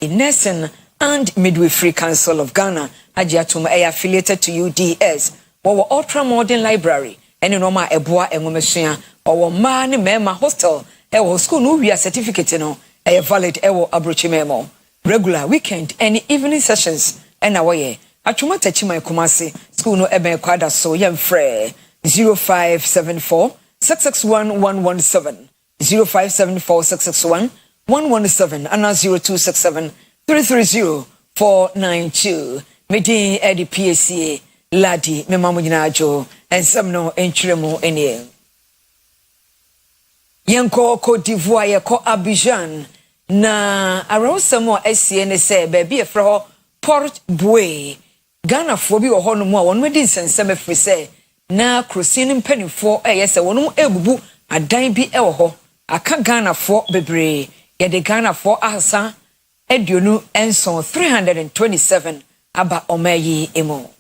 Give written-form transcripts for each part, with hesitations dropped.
in Nursing and Midwifery Council of Ghana. Ajiatum affiliated to UDS. Our ultra modern library. And normal eboa engomesua. Our man mema hostel. Our school no we certificate no. A valid ewo abrochi memo. Regular weekend and evening sessions. And our ye. Achuma techima kumasi. School no ebe kwada so yem free. 0574 661 117. 0574 661 117 and 0267 330 492. Meeting at the PSA Ladi Memamuninajo and some no entremo any. Yanko Cote d'Ivoire yako Abidjan na around some more SCNSA baby for Port Boué Ghana for be or no more one wedding and some free say na cruising penny for yes a one ebu a dime be elho a can Ghana for bebre yet the Ghana for Asa Edunu Enson 327 aba omeyi emo.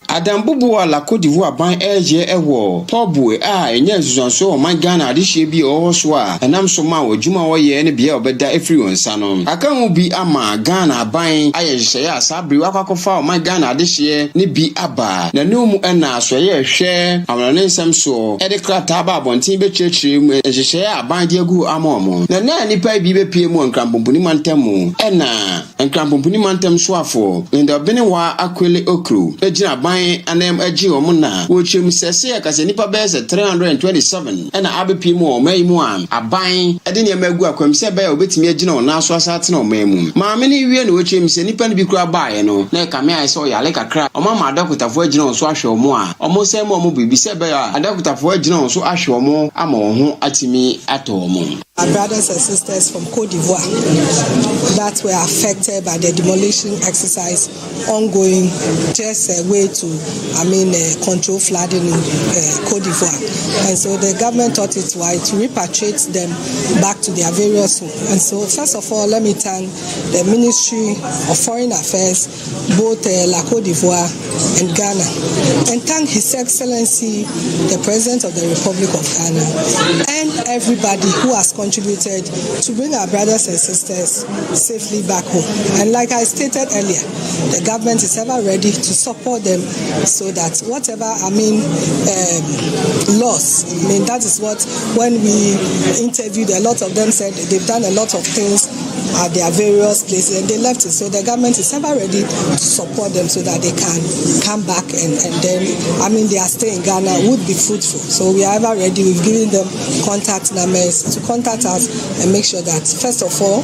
Adam Bubu la Côte d'Ivoire ban eje ewo Pobwe enye nsusanso o man Ghana adehye bi o so a enam so ma odwuma wo ye ne bia obeda efri wonsa no aka hu bi ama Ghana ban ayehye ya sabri akwakofa o man Ghana adehye ne bi aba na num na so ye hwe amane nsem so e de krata ba bontin be chechire mu ehye ya ban de agu amomo na nipa bi be pie mu nkrampompuni mantemu na nkrampompuni mantem so afo ndo bene wa akwele okru ejina anem aji omuna wo chem sese akase nipa bese 327 na abepim o mayimu an aban ede ne magu akwamse ba obetimi agina ona so asate na omamu maame ne wie na wo chem se nipa ne bi kura baaye no na kame ai so yale kakra omama adakutafo agina on so ahwe omo a omo se mo bibi se ba ya adakutafo agina on so ahwe omo ama ho atimi ato omo. Our brothers and sisters from Côte d'Ivoire that were affected by the demolition exercise ongoing, just a way to, control flooding in Côte d'Ivoire. And so the government thought it wise to repatriate them back to their various homes. And so first of all, let me thank the Ministry of Foreign Affairs, both La Côte d'Ivoire and Ghana, and thank His Excellency, the President of the Republic of Ghana, and everybody who has contributed to bring our brothers and sisters safely back home. And like I stated earlier, the government is ever ready to support them so that whatever, loss, that is what, when we interviewed, a lot of them said they've done a lot of things at their various places and they left it. So the government is ever ready to support them so that they can come back and then, their stay in Ghana would be fruitful. So we are ever ready. We've given them contact numbers to contact us and make sure that, first of all,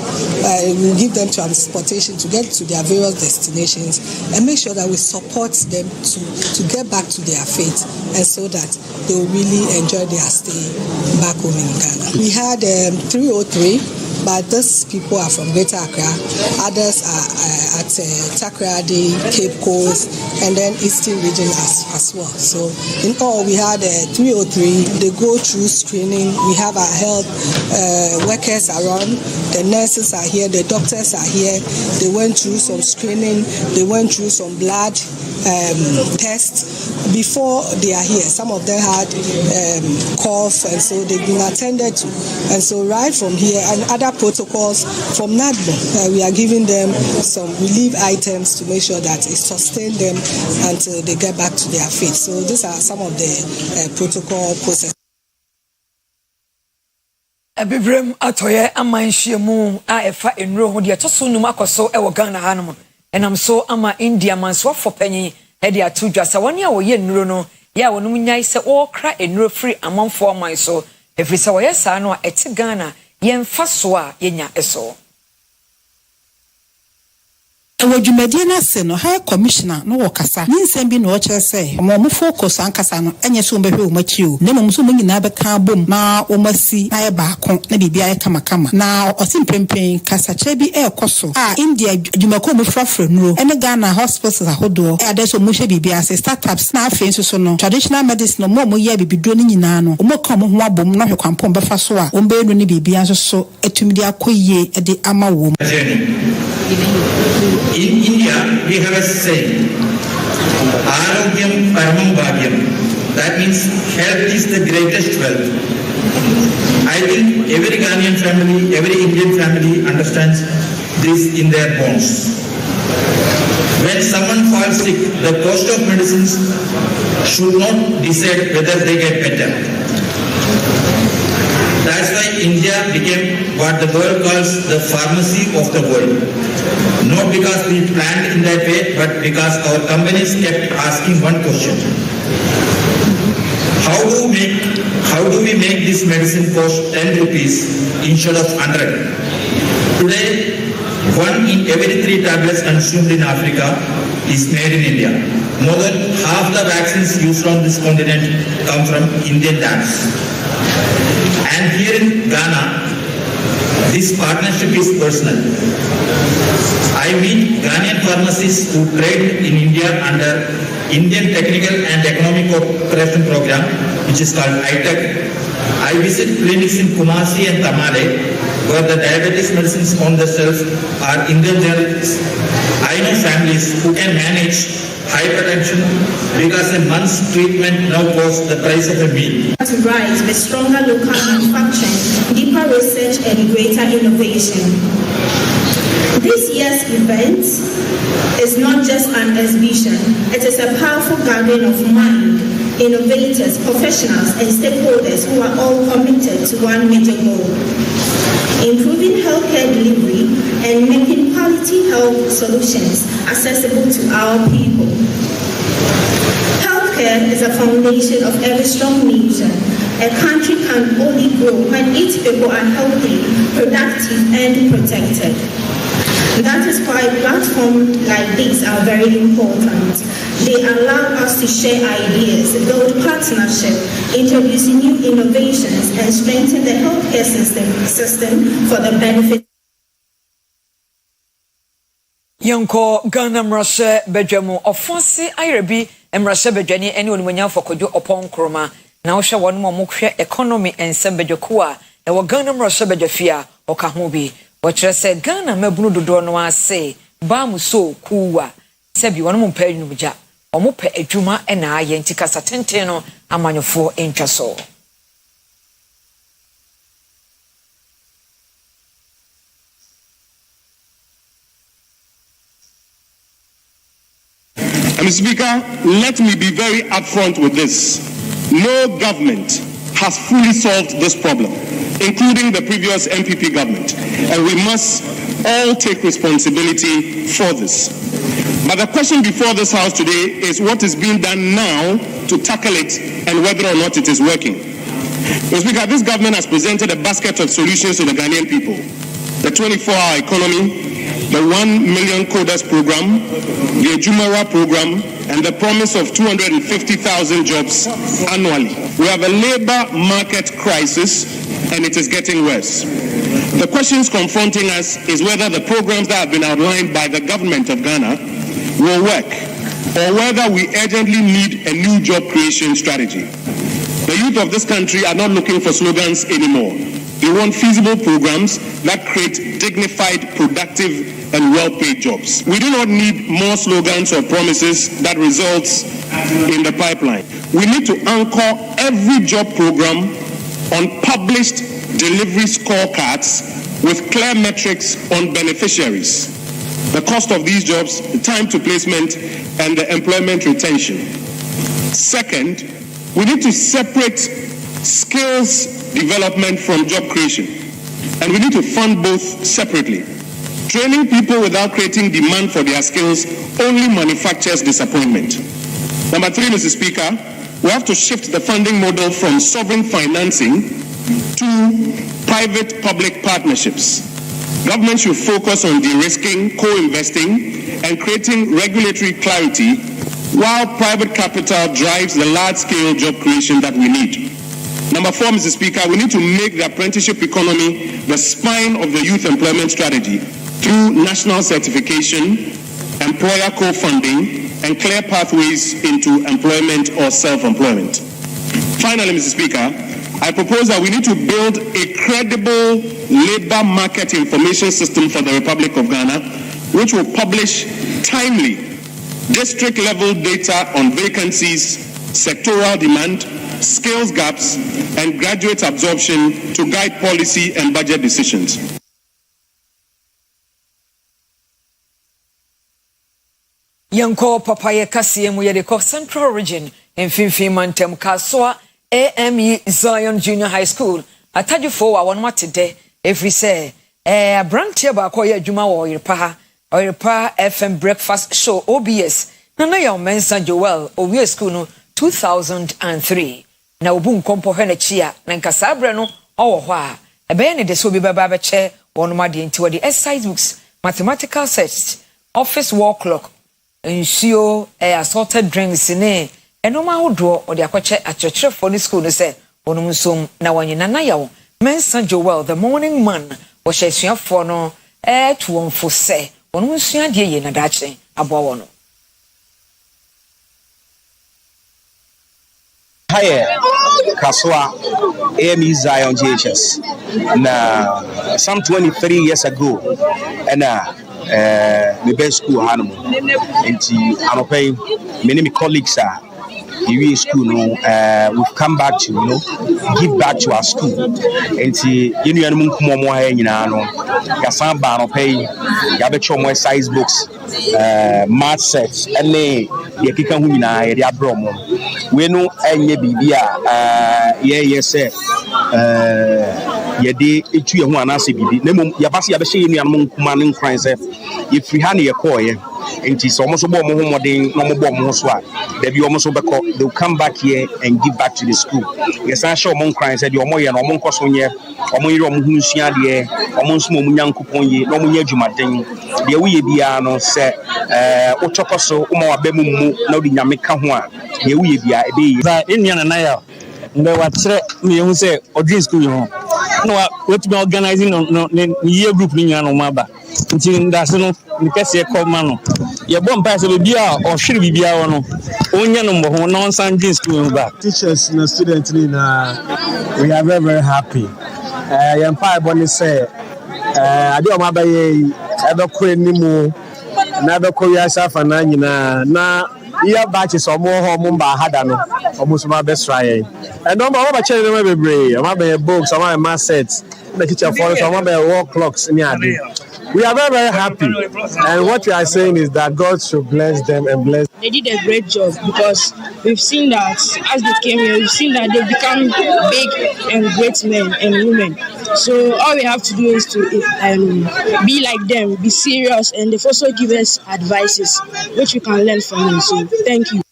we'll give them transportation to get to their various destinations and make sure that we support them to get back to their faith and so that they will really enjoy their stay back home in Ghana. We had 303. But these people are from Greater Accra. Others are at Takoradi, Cape Coast, and then Eastern region as well. So in all, we had 303. They go through screening. We have our health workers around. The nurses are here. The doctors are here. They went through some screening. They went through some blood tests before they are here. Some of them had cough, and so they've been attended to. And so right from here, and other protocols from NADBO, we are giving them some relief items to make sure that it sustains them until they get back to their faith. So these are some of the protocol processes. Abibrem atoye amanhyiemu a efa enro ho de toso num akoso e wo Ghana hanom enam so ama India manso fopanyi e de atudwa sa woni a wo ye enro no ya wonum nyai se wo kra enro free amanfo aman so efisa wo yesa no a eti Ghana yemfa so a yenya eso. Ewodwumadi na se no high commissioner no wokasa ninsem bi no kire se mo focus ankasa no enye so mbehwe o machi o ne mo so mo nyina be ka bom na o masi na ba kon na bibia ye kama na osimpempen kasa che bi ekoso a India dwumako mo frafra nuro ene Ghana hospitals ahodo e ade so mo hwe bibia se startups na afen so no traditional medicine mo ye bibido ni nyina no mo ka mo ho abom na hwekwampo befa so a o mbe no ni bibia so etumidi akoyie e de ama wo. In India, we have a saying, Arogyam Paramam Bhagyam. That means health is the greatest wealth. I think every Ghanaian family, every Indian family understands this in their bones. When someone falls sick, the cost of medicines should not decide whether they get better. That's why India became what the world calls the pharmacy of the world. Not because we planned in that way, but because our companies kept asking one question. How do we make this medicine cost 10 rupees instead of 100? Today, 1 in every 3 tablets consumed in Africa is made in India. More than half the vaccines used on this continent come from Indian labs. And here in Ghana, this partnership is personal. I meet Ghanaian pharmacists who trade in India under Indian Technical and Economic Cooperation Program, which is called ITEC. I visit clinics in Kumasi and Tamale, where the diabetes medicines on the shelf are Indian generics. I know families who can manage hypertension because a month's treatment now costs the price of a meal. To rise with stronger local manufacturing, deeper research and greater innovation. This year's event is not just an exhibition, it is a powerful gathering of mind, innovators, professionals and stakeholders who are all committed to one major goal: improving healthcare delivery and making quality health solutions accessible to our people. Healthcare is a foundation of every strong nation. A country can only grow when its people are healthy, productive, and protected. That is why platforms like these are very important. They allow us to share ideas, build partnership, introduce new innovations, and strengthen the healthcare system for the benefit. Yanko Ghana Mrashe Bedjamu Ofonsi Irebi Mrashe Bedjani any onwanya for kojo upon kroma na wo hwe won mo mokwe economy ensem bedjakua e wo Ghana Mrashe Bedjafia okahobi wo kire se Ghana mabunu dodo no ase ba mu so kuwa sebi won mo mpa enumja omo pa adwuma e na aye ntika satenten no amanyofo entwaso. Mr. Speaker, let me be very upfront with this. No government has fully solved this problem, including the previous MPP government, and we must all take responsibility for this. But the question before this House today is what is being done now to tackle it and whether or not it is working. Mr. Speaker, this government has presented a basket of solutions to the Ghanaian people. The 24-hour economy, the 1 million coders program, the Ejumara program, and the promise of 250,000 jobs annually. We have a labor market crisis, and it is getting worse. The questions confronting us is whether the programs that have been outlined by the government of Ghana will work, or whether we urgently need a new job creation strategy. The youth of this country are not looking for slogans anymore. They want feasible programs that create dignified, productive, and well-paid jobs. We do not need more slogans or promises that results in the pipeline. We need to anchor every job program on published delivery scorecards with clear metrics on beneficiaries, the cost of these jobs, the time to placement, and the employment retention. Second, we need to separate skills development from job creation, and we need to fund both separately. Training people without creating demand for their skills only manufactures disappointment. Number 3, Mr. Speaker, we have to shift the funding model from sovereign financing to private-public partnerships. Government should focus on de-risking, co-investing, and creating regulatory clarity, while private capital drives the large-scale job creation that we need. Number 4, Mr. Speaker, we need to make the apprenticeship economy the spine of the youth employment strategy through national certification, employer co-funding, and clear pathways into employment or self-employment. Finally, Mr. Speaker, I propose that we need to build a credible labor market information system for the Republic of Ghana, which will publish timely district-level data on vacancies, sectoral demand, skills gaps, and graduate absorption to guide policy and budget decisions. Yanko Papaya Kasiem Yedeko Central Region in Finfi Mantem Kaswa AME Zion Junior High School. Atajufo wa one today every say brand here ba koye adwuma wo Oyerepa FM breakfast show OBS na ya mensa Joel owie school no 2003 na obu nkompo hwe na chia na nkasa abre no owo ho a ebe ne de so bi baba be che won ma de nti wo de exercise books mathematical sets office wall clock ensure assorted drinks ne enoma hodo o de akwache akyerkyerefo ni school no se onum nsom na wanyina na yawo mensa Joel the morning man wo hyesuafo no tuwonfo se onum nsua de ye na daakye aboa no. Hi, Kaswa, AME Zion JHS. Now, some 23 years ago, and the best school animal. And I'm paying many colleagues are in school. We've come back to give back to our school. And you know, I'm more you know, Gasamba, I'm paying Yabecho size books, math sets, and they can win a bromo. We know any bibia yes yede etu ye ho anase bibi na mom yabase yabehye yenu anum kuma ne nkran se if we hand ye call ye enti so mo so bo mo ho modern no mo bo mo so a da bi o mo so be call they will come back here and give back to the school. Yes I show mo nkran se de o mo ye no mo nkoso nye o mo yire o mo hu nsua de o mo nso mo nyankopon ye no mo nya adwumaden de we ye bia no se o chokoso o mo abemu mu na odi nyame ka ho a de we ye bia ebe ye za enia na ya mbe watre me hu se odin school ho no what be organizing no year group ni nyana no maba nti ndase no ni pese call man no ye bom pa se be bia o hwere bibia wo no onya no mbo ho no san school ba teachers and students ni na we are very, very happy yam pa boni say ade o maba ye ebe ko ni mu na be ko ya safa na nyina na iya batches o mo ho mo ba hada no almost my best try and no more about channel no be I'm about books I'm about math sets the teacher for us I'm about wall clocks in here. We are very, very happy, and what we are saying is that God should bless them and bless. They did a great job because we've seen that as they came here, we've seen that they've become big and great men and women. So all we have to do is to be like them, be serious, and they've also given us advices which we can learn from them. So thank you.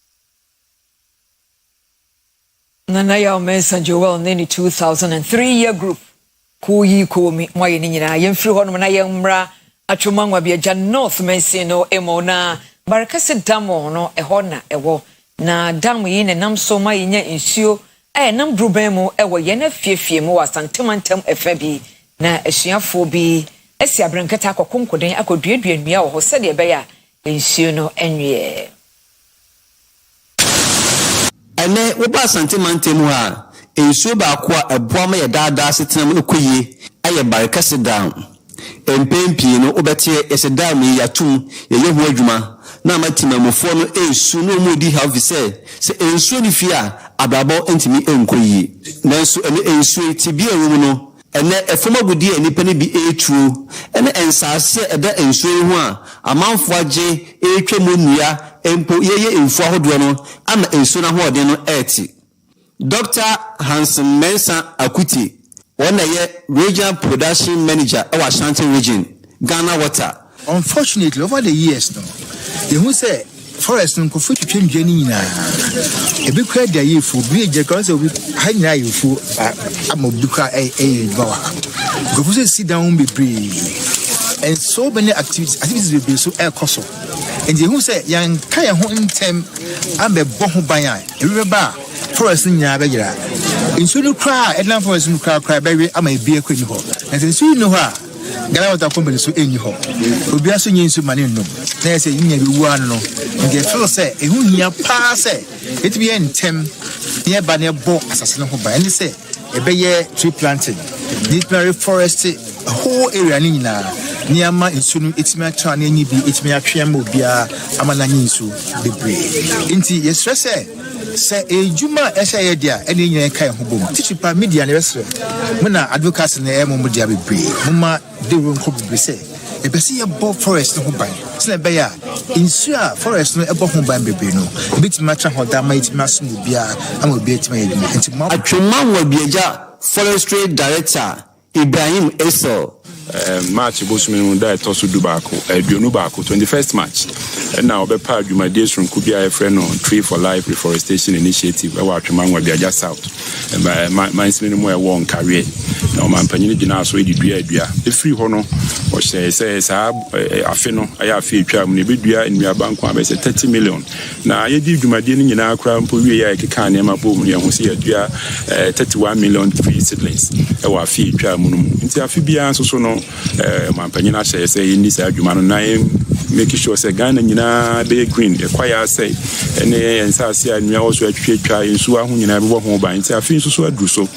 Nanaya Mensa Joel Nini 2003 year group. Kuyi komi mwaye ni nyina yemfiri ho no na yemra atwomangwa bia North Mensino emona barakase damo no eho na ewo na dam yi ne nam so ma yenya nsuo nam druban mu ewo ye na fiefie mu wasantemantam efabi na esuafo bi esi abrankata akokonkoden akoduadua nnua wo ho se de be ya nsuo no enwie ene wo ba santemantam ha ensuo ba ko aboa ma ye daada setenam no koye aye barakase down empempie no obete ese down yi yatum ye ho adwuma na matimamofo no ensuo no mu di have say se ensuo ni fia abrabo entimi enkoyi nanso ene ensuo tibia wo no ene efoma gudi enipa ne bi etruo ene ensase eda ensuo ho a amanfo age etwa mu nnua empo yeye enfu ahodo no ama ensuo na ho ode no eti Dr. Hansen Mensa Akuti, one regional production manager of Ashanti region, Ghana Water. Unfortunately, over the years, no, they who say forest no could fit change any na. A big credit there you for be a because of high na you for I'm a buka a bawa. Go for sit down be brave. And so many activities will be so air coso. And they who say young kaya home tem I'm a boho baya. Remember forest in Yabagira. In Sulu cry, Edna forest in cry, baby, I may be a queen hole. And since you know her, Galata company so in your home. Will be also yin to manino. There's a union one no. And the fellow say, a who near pass it be in tem near Banya Bo assassin by any say a bay tree planting. This very forest a whole area nina. Niama in Sunu, it's my turn, any be it's me a triamo bia, Amananisu, the brave. Inti, yes, say a Juma Eshadia, any young kind of boom. Teach you media and restaurant. When advocates in the Modia be brave. Mama, they won't probably say. e be see ebo forest ho ban se be ya insu a forest no ebo ho ban bebe no bit matcha ho da might masu bia am obi etima yedum enti ma atwema wo bieja forestry director Ibrahim Esau March Bosman da tosu dubako aduonu bako 21st March and now be part of my days from Kubia friend on Tree for Life Reforestation Initiative I watch man wa biaja south and my minimum one career now man panyin gina so edi dua e free ho no o say sa afe no aya afe twa mu ne bedua nnua banko abese 30 million na ye di dwumade ni nyina akra mpo wie ya ekeka ne ma bom ne ho se yadua 31 million tree seedlings e wa afe twa mu no nti afe bia so no mampanyina say ni say adwuma no na make sure say Ghana nyina be green e kwaya say ene ensase anua wo so atwetwa ensu aho nyina be ho ban nti afi nso so aduru so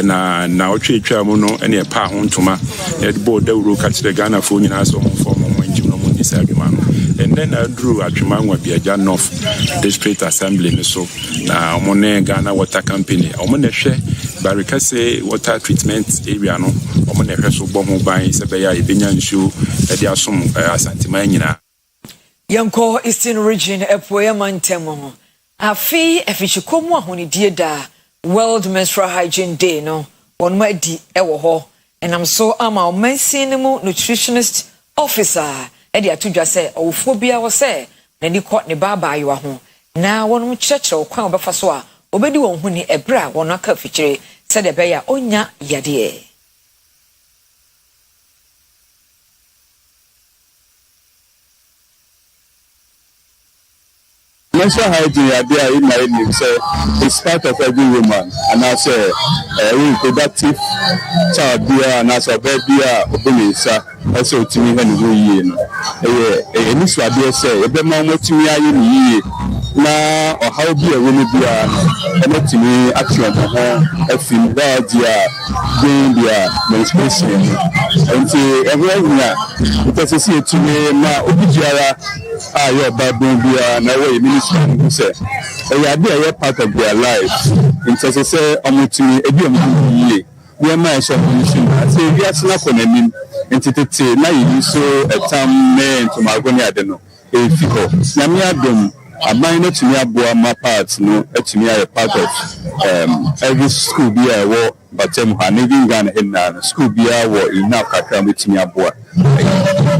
na otwetwa mu no ene pa ho ntoma e bo dawro ka kire Ghana fo nyina so ho fo mo njim no mo ni say adwuma no and then aduru atwema nwa biaja North District Assembly ni so na mo ne Ghana Water Company o ne hwe barikase water treatment area no o ne hwe so bo ho ban se be ya ebenya nsu e dia som asantima nyina Yanko Eastern Region Epoya Mantemo afi efishikomu ahonidie da World Menstrual Hygiene Day no on ma di ewo ho enam so ama omansin mu nutritionist officer e di atudwa se awofo bia wo se na ni ko ne baba ayo ho na wonum kyekere kwan obefa so a obedi won hu ni ebra won aka fikyire se de be ya onya yade Menstrual hygiene idea in my name say it's part of every woman and as a reproductive child beer and as a baby obinisa also to me when we no any swabia say e be ma mo timi aye ni yi na o how be a woman bia e to me action ho afim da dia being dia menstruation and everywhere because see to me na obijiara your Bible bia na way ministry say e dey part of their life in say omutimi ebi omutimi we ma so mission say we asna konanim entity na yi so etam men to magoni ade no e fiko na me adom aban no tumi aboa ma part no etumi aye part of every school bia wo batem ha na din Ghana na school bia wo ina kakra metumi aboa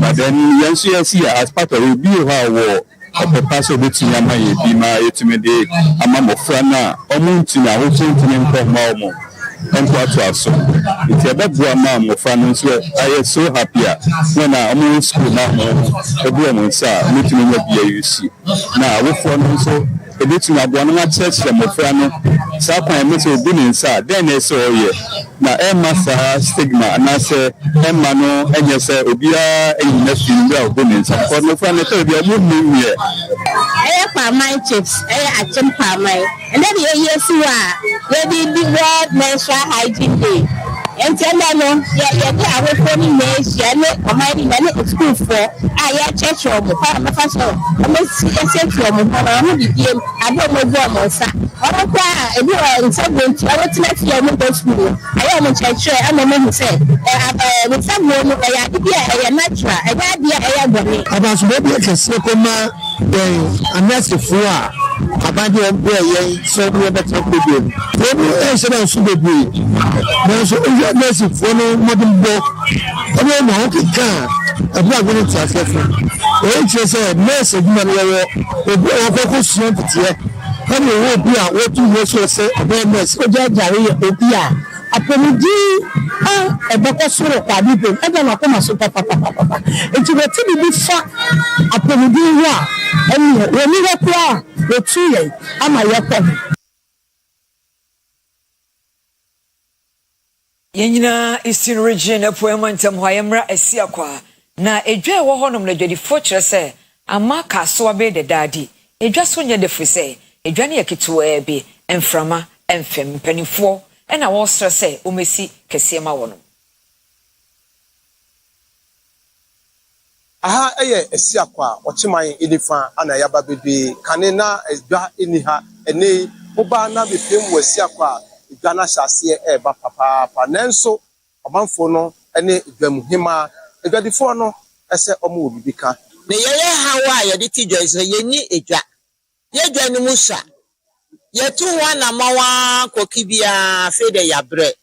but then yes as part of it be how wo the pastor betting ama ye bi ma yetumi de ama mofra na omuntu na ho tumi nko ma omo enko aso it ebe ama mofra no so I so happy when omo school na ho ebu omo nsa metumi nya bia yusi na wofo no so ebetumi aboa no na church mofra no sa kwan me so obi ni nsa then e so ye na emasa stigma na say emma no enye say obia enyina finga obi ni nsa ko no fa no tell bia mo ni ye pa my chips achim pa my and then yes we the World Menstrual Hygiene Day and tell no ya awo for ni ya ne o my ni na school for ya church o mo pa ma fa so o mo se o mo pa mo di die ado mo go mo sa o kwa e bi o nsa go nti o ti na ti o mo go school ayo mo church e ama mo say we say mo ya di ya natural ya di ya boni aba so be ke se ko ma anase fu a abade o be ye so be better be e se na so be na so anase fu no modern bo o be mo o ka abua go ni ti asefu o che se nurse bi ma no obi o ko so ntie e mo wo bi a wo tu wo so se be nurse o jare obi a apomudi eboko soro kwa bibe ebe na ko maso papa enti weti bi fa apomudi wa eni we ni ho kwa we tuye ama yakọ Yenyina Eastern Region Epoema Ntem Hoyemra Asiakwa na edwa wo honom na dwadifo kire se amaka so abe de dadi edwa so nya de frise edwa ne yakito bi emframa emfem panifo ena wo stress omesi kese ma wono aha eye Asiakwa ochiman inifa ana yaba bebe kanena edwa eniha ene oba na bepem wo Asiakwa edwa na hyase papa nanso omanfo no ene edwa muhima edwadifo no ɛsɛ ɔmo obi ka ne yeye hawa ya de ti joy so ye ni edwa ye dwa ni musa ye tu wana mawa kokibia fe de ya bre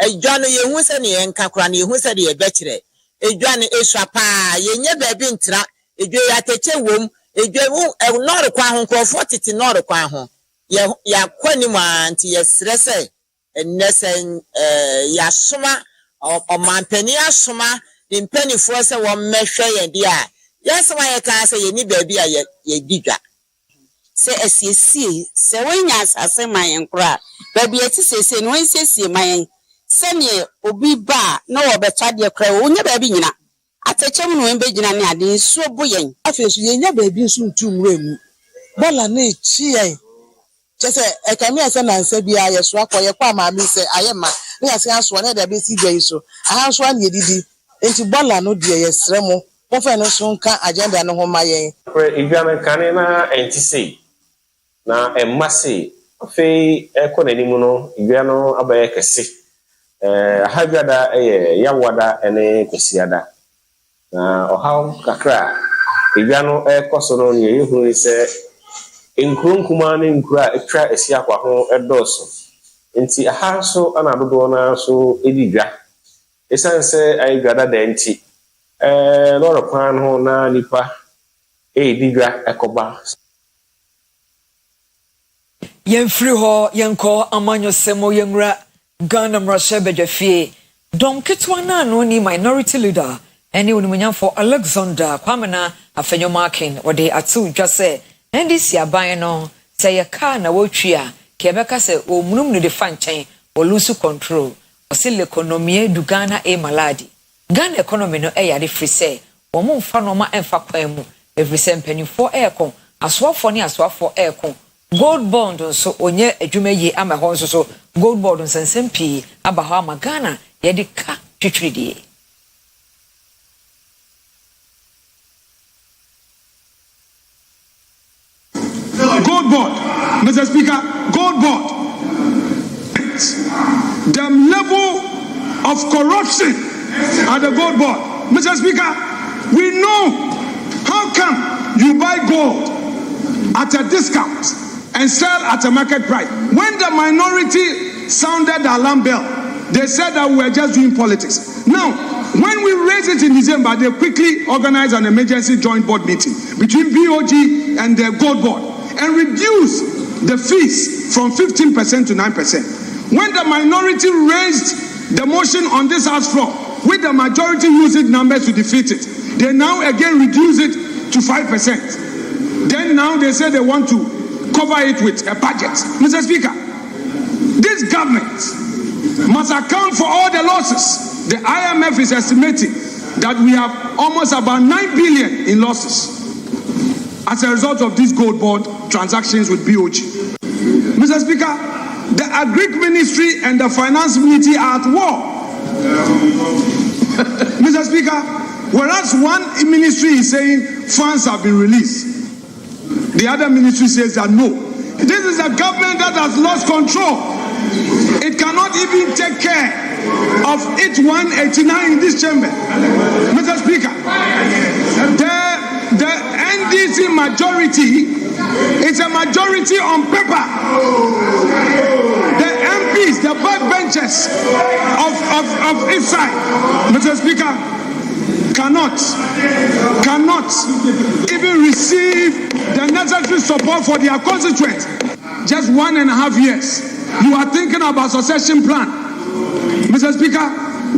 edwa no ye hu se ne ye nka kora ne ye hu se de ye bekire edwa ne eswa pa ye nye ba bi ntra edwa ya teche wom edwa wu nor kwa ho nkrofo tete nor kwa ho ya kwani mu anti ye srese ennesen ya soma o mampani asoma impenifo se wo mehwe ye dia yes why you can say you need baby a ye diga say asiesie se wanya asase man nkra baby eti sese no nsiesie man se ne obi ba na wo betwa de kra wo nya baby nyina atechem no embe gina ne ade nsuo boyen afesu ye nya baby nsu ntumre mu bola na echi yen chese ekami ase na nse bia ye so akoye kwa maami se ayema na ase aso na da be si dwa iso aha so na edidi enti bola no de ye sremo mo fe no so nka agenda no ho mayen igame kane na entisi na emase fe ekonanimu no igwa no abaye kese ahagada yawada ene kwesiada na ohaw kakra igwa no ekoso no ye hu se nkronkuma ne nkura etwa esia kwa ho edoso enti aha so ana dodo na so edigwa esanse ayigada da enti loro kwan ho na nipa diga ekoba Yenfri ho yenko amanyo semo yenra Ghana mrashe bedwafie Dom ketwa na no ni minority leader eni onimanyamfo Alexander Kwamena afenyo marking wode atu dwase ndc aban no se ye ka na wotwia kebeka se omunum ne de fanchen o lose control o se l'economie du Ghana e maladi Ghana economy no yade free say omo mfa no ma emfa kwan mu every sempanifo ekon aswafo ne aswafo ekon gold bond so onye adwuma yi ama ho so gold bond nsensempi aba ha ma Ghana yade ka twitwidie gold board, Mr. Speaker, gold board. The level of corruption at the gold board. Mr. Speaker, we know how come you buy gold at a discount and sell at a market price. When the minority sounded the alarm bell, they said that we were just doing politics. Now, when we raised it in December, they quickly organized an emergency joint board meeting between BOG and the gold board and reduce the fees from 15% to 9%. When the minority raised the motion on this House floor, with the majority using numbers to defeat it, they now again reduce it to 5%. Then now they say they want to cover it with a budget. Mr. Speaker, this government must account for all the losses. The IMF is estimating that we have almost about 9 billion in losses as a result of these gold board transactions with BOG. Mr. Speaker, the Agric Ministry and the Finance Ministry are at war. Mr. Speaker, whereas one ministry is saying funds have been released, the other ministry says that no. This is a government that has lost control. It cannot even take care of its 189 in this chamber. Mr. Speaker, the NDC majority is a majority on paper. The MPs, the backbenchers of its side, Mr. Speaker, cannot even receive the necessary support for their constituents. Just 1.5 years. You are thinking about succession plan. Mr. Speaker,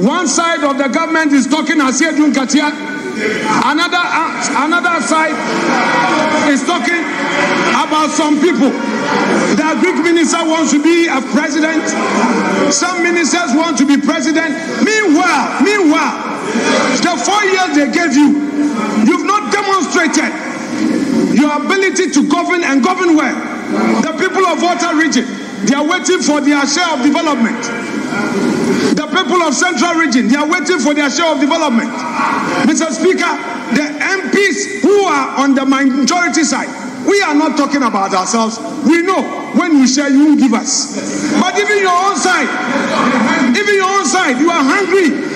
one side of the government is talking as Yedun Katia. Another side is talking about some people. The Greek minister wants to be a president. Some ministers want to be president. Meanwhile, the 4 years they gave you, you've not demonstrated your ability to govern and govern well. The people of Volta region, they are waiting for their share of development. The people of Central region, they are waiting for their share of development. Mr. Speaker, the MPs who are on the majority side, we are not talking about ourselves. We know when we share, you will give us. But even your own side, you are hungry.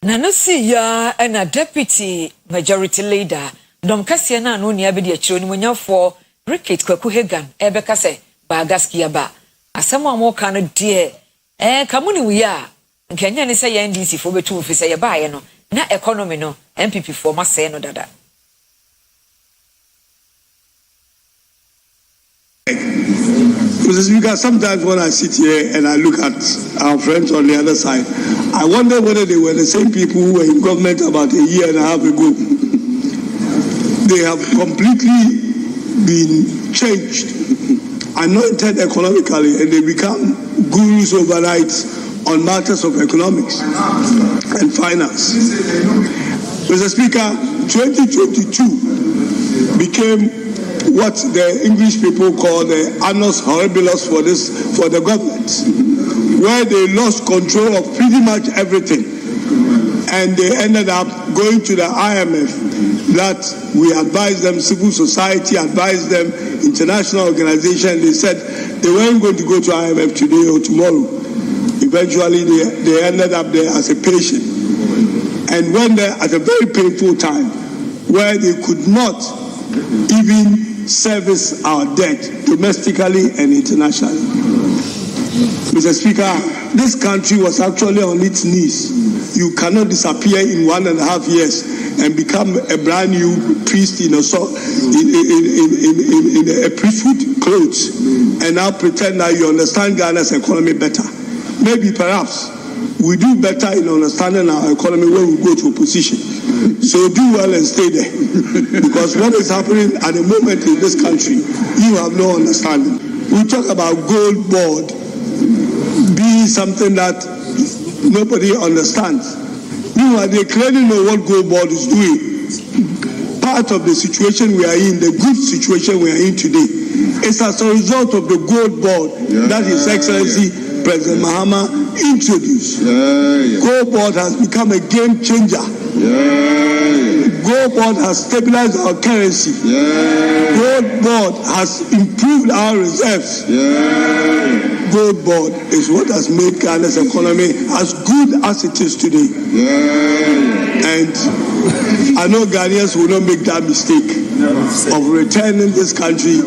Nanasi ya ena deputy majority leader dom kase na no nia be de akiro ni monyafo Ricket Kwaku Hagan ebeka se ba gaskiya ba asem a mo ka no de kamuni wi a nkanya ne se ya NDC fo betu fi se ya ba ye no na economy no MPP fo ma se no dada. Mr. Speaker, sometimes when I sit here and I look at our friends on the other side, I wonder whether they were the same people who were in government about a year and a half ago. They have completely been changed, anointed economically, and they become gurus overnight on matters of economics and finance. Mr. Speaker, 2022 became what the English people call the annus horribilis for the government, where they lost control of pretty much everything, and they ended up going to the IMF. That we advised them, civil society advised them, international organization. They said they weren't going to go to IMF today or tomorrow. Eventually, they ended up there as a patient, and went there at a very painful time, where they could not even service our debt domestically and internationally. Mr. Speaker, this country was actually on its knees. You cannot disappear in 1.5 years and become a brand new priest in a priesthood clothes and now pretend that you understand Ghana's economy better. Maybe perhaps we do better in understanding our economy when we go to opposition. So do well and stay there. Because what is happening at the moment in this country, you have no understanding. We talk about gold board being something that nobody understands. Meanwhile, they clearly know what gold board is doing. Part of the situation we are in, the good situation we are in today, is as a result of the gold board that His Excellency President Mahama introduced. Gold board has become a game changer. Gold board has stabilized our currency. Gold board has improved our reserves. Gold board is what has made Ghana's economy as good as it is today. And I know Ghanaians will not make that mistake of returning this country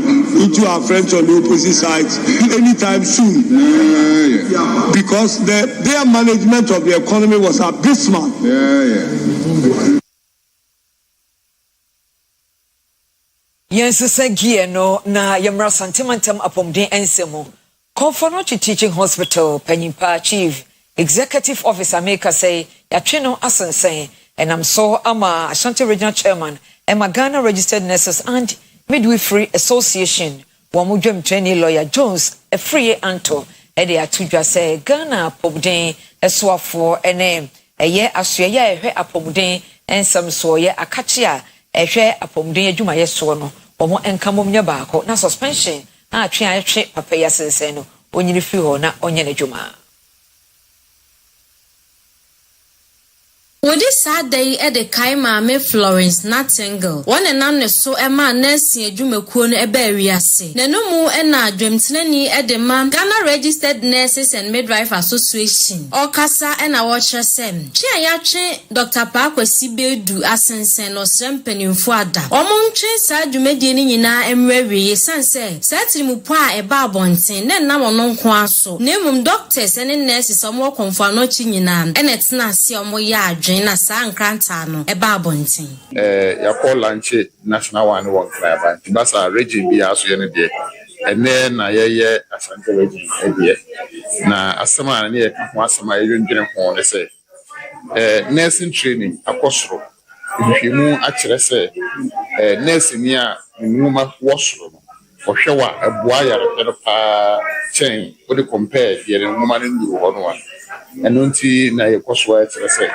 into our friends on the opposite sides anytime soon. Because their management of the economy was abysmal. Yes, Sagie no na Yamra Santimantem Apomden Ensemo. Konfonochi Teaching Hospital, Penimpa Chief Executive Officer Maker say Yachino Asensen, and I'm so ama Ashanti Regional Chairman, Emma Ghana Registered Nurses and Midwifery Association, Wamudjem Training Lawyer Jones, a free Anto, Eddie Atuja say Ghana Pomden, a swap a name, a year Australia, a Pomden, and some soya a catchia, a share a Pomden, Juma Yesono, or more encamum Yabako, na suspension, a try papaya senseno, when you feel na onyene Juma. Wodi Saturday at the Kaima me Florence Nightingale. One and none so a man nursing Jumekuo no eberiase. Nenomu ena dwemtenani at the man Ghana Registered Nurses and Midwife Association. Okasa ena watcher sem. Chia yache Dr. Pakwesi Bedu Asensen no sempenimfo ada. Omonche sa dwumedie ni nyina emrewe sanse. Satirimu pa eba abonten na nam ono nko aso. Nemum doctors and nurses omo konfo anochi nyina. Ene tena se omo ya na san krantano eba abonten ya call lunch national one work driver basa region bi aso ye ne de ene na ye Asante region e na asema na ye ka ho asema ye ndwene ho ne se nursing training akosoro nhwemu a kire se nursing ni a nwuma wosoro ohwe wa aboa yare pa chen wo de compare ye nwuma ne nduru ho no wa eno nti na ye koso a kire se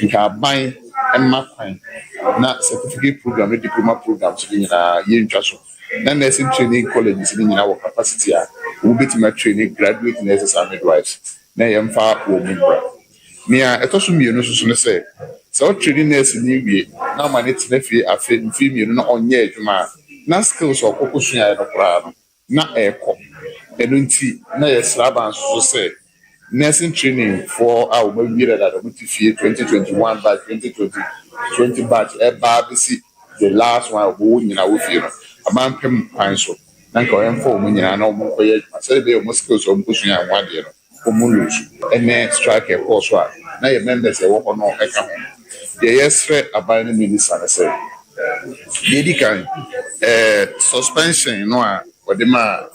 nka ban emma kwan na certificate program and diploma programs ni na ye ntwa so na nursing training colleges ni na wo capacity a wo betima training graduate nurses and midwives na ye mfa wo mubra mia etoso mienu so ne se so training nurse ni wie na ma ne tena fie afi mfi mienu na onye adwuma na skills okokosu ya no kra na eko eno nti na ye sraban so se nursing training for our maybe that 2021 by 2020 batch the last one we in our field a man pem panso nanka em for mu nyina na omo koye say be omo skills omo kusua one day no omo lose and strike a course wa na your members e wo no e ka ho the yesre aban minister na say dedican suspension no a odema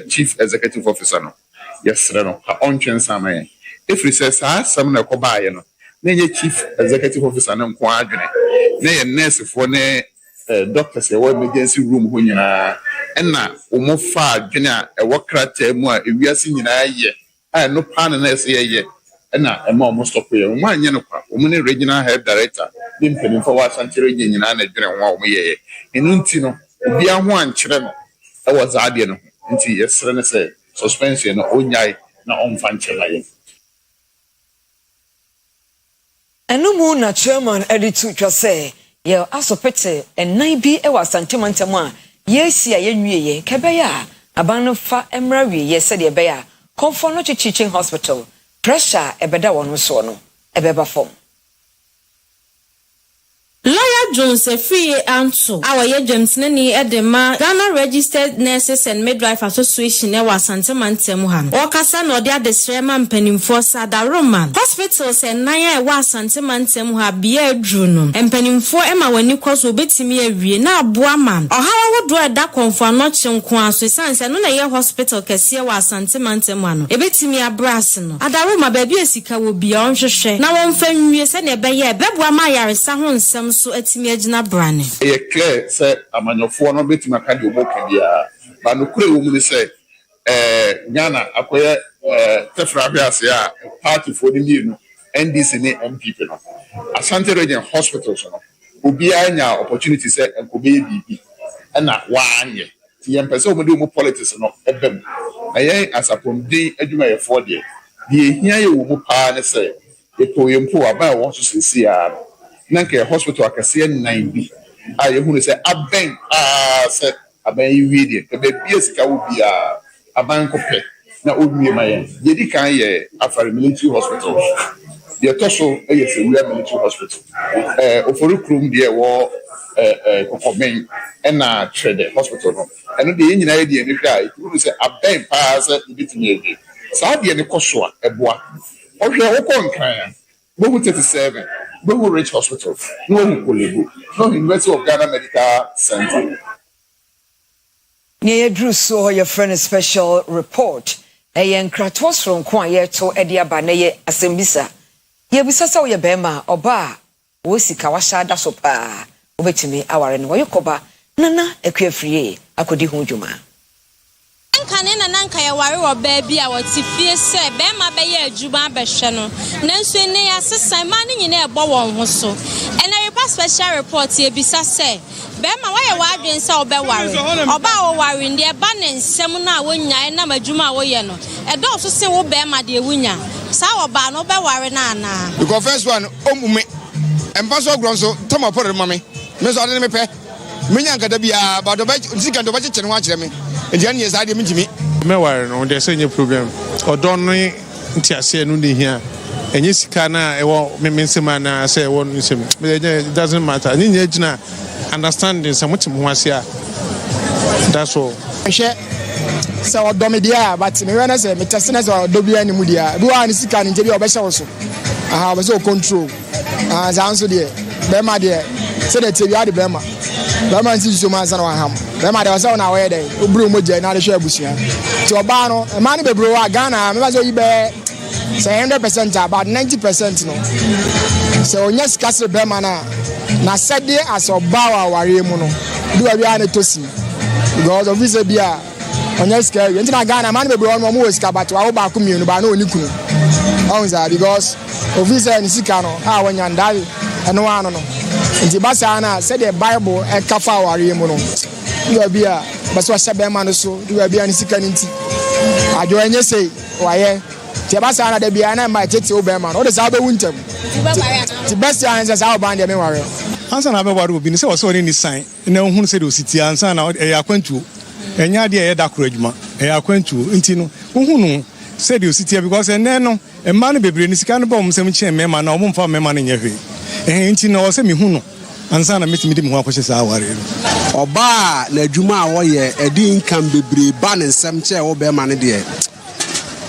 chief executive officer no yesre no ha ontwen samaye if recess some na ko baaye no na ye chief executive officer na nko adwene na ye nurse for ne doctors e wo emergency room ho nyina na omo fa adwene a e wo krata mu a ewiase nyina ye a no pan na ese ye na e ma omo stop ye omo anye no kwa omo ne regional health director bi mpeni for wa santere nyina na adwene ho a omo ye enu nti no obi aho ankyere no e wo zaade no nti yesre ne say suspension no onyai na omfa nkyere Enumu na chairman editu twa say ye asopete ennan bi e wasantemantam a yesi a yenwie kebeya abanu fa emra wie ye se de beya Comfort no teaching hospital pressure ebeda wono so no ebeba form Lawyer Jones free anto our James Nani Edema Ghana Registered Nurses and Midwife Association e wasantemantam ha okasa no de adesrema mpanimfo sada Roman hospitals and naya e wasantemantam ha bia adru no mpanimfo e ma wani kwaso betimi awie na aboa man ohawa wodo e da Comfort no chenko aso sanse no na ye hospital kese wasantemantam ha no ebetimi abras no adaroma ba bia sika wo bia onhwehwe na wonfa nwie se na ebeye beboa ma yaresa ho nsem so atimi agina brane e clear say amanyofo no betima ka de oboka bia ba no kure wo mu ni say Ghana akoye tefra bia say a party for the new NDC ni MPP no Asante Region Hospitals no obi anya opportunity say enkobe bibi na waanye ti yempese omode mu politics no ebem na yen asapom din adwuma ye for de hia ye wo mu pa ne say epoyempo aba wo so sisia nanke hospital akase 9 bi a ye hunu say aben say aben yi de ke be bia sika wo bia aban ko pe na odwie mayen ye di kan ye Afari military hospital the toso ye say we military hospital ofori krum de wo kokomen na trade hospital no eno de nyina ye de ni hwa e hunu say aben pa say bitimi ege sa de ne koso a eboa ohwe wo konkran bo 37 Bohu Rich Hospital, no Kolego, no University of Ghana Medical Center. Near Drew saw your friend special report. A young kratos from Kwaye to Edia Baneye Asembisa. Ye bisasa ye bema oba wosi kawasha da sopa obetimi aware no yokoba nana ekwe free akodi ho dwuma. Nkane na nanka ye ware wo baabi a woti fie se be ma be ye adwuma abehwe no nanso ene ya sesan ma ne nyina ebo won ho so Oyerepa special report ye bisa se be ma wa ye wadwen se obe ware oba wo ware ndi eba ne nsem na wonya na madwuma wo ye no edo so se wo be ma de wunya sa wo ba no be ware na ana because first one omume embaso gronso tama pore mame me so ade me pe menya nkada bia ba do ba sika do ba chechene ho akire me Indian yes, I didn't meet me. Meanwhile, no, there's any program. Or don't say no here. And yes, can I mean, man, say one, it doesn't matter. I need to understand so much more here. That's all. So, Domedia, but me when I say, Metastinas or Dobia and Mudia, do I see can interview about also? I have so control. As I answered there, Bema dear, said that you are the Bema. Bema sees so much on ham. Bema was on our way there, Ubru Muja, and I share Busia. To Obano, a man be bro, Ghana, Mazo Ibe, say 100%, about 90% no. So, yes, Castle Bemana, na said there as a bow our Remuno, do a Riana to see. Because of this beer, on your scary, and Ghana, man be bro, no more scabat to our back community, but no Nikunu. Because of this and Sikano, how when you die, and no one. Nti basana said the Bible e kafa ware mu no do bia baso hye man so do bia ni sika nti adwo enye sei waye ti basana da bia na ma tete o be man o de sa be wuntam ti basana say sa o ban de me ware ansa na be ware obi ni say o so ni sign na hunu say do siti ansa na e yakwantu enya de e da koro adwuma e yakwantu nti no hunu said you sit here because and no a man be bring scan bomb some chain mema na omo fa mema na nyefe enti na o se me hu no ansa na metimi dem ho akwhye sa aware oba na adwuma a wo ye edi income bebre ba ne nsem che wo be ma ne de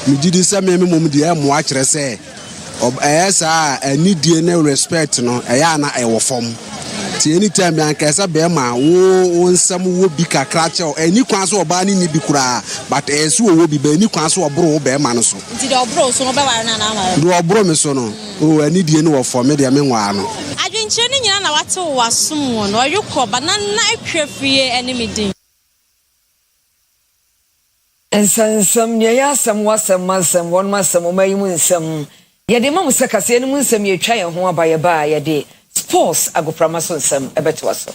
me gidi se me mom de mo a kire se esa anidie na respect no eya na ewo fom ti anytime bi anka esa be ma wo nsem wo bi kakra che ani kwan so oba ni bi kura but esu wo bi ba ni kwan so obro wo be ma no so nti de obro so no be ware na na ware do obro me so no o anidie no wo fom me de me nwa no adwenche ni nyina na wate wo asom wo no oyekọ banana atwafie enemy din ensansam nyaya sam wasam masam won masam omayimu nsam yede mam sekase enu nsam ye twa ye ho abaye ba yede sports agoprama so nsam ebeto aso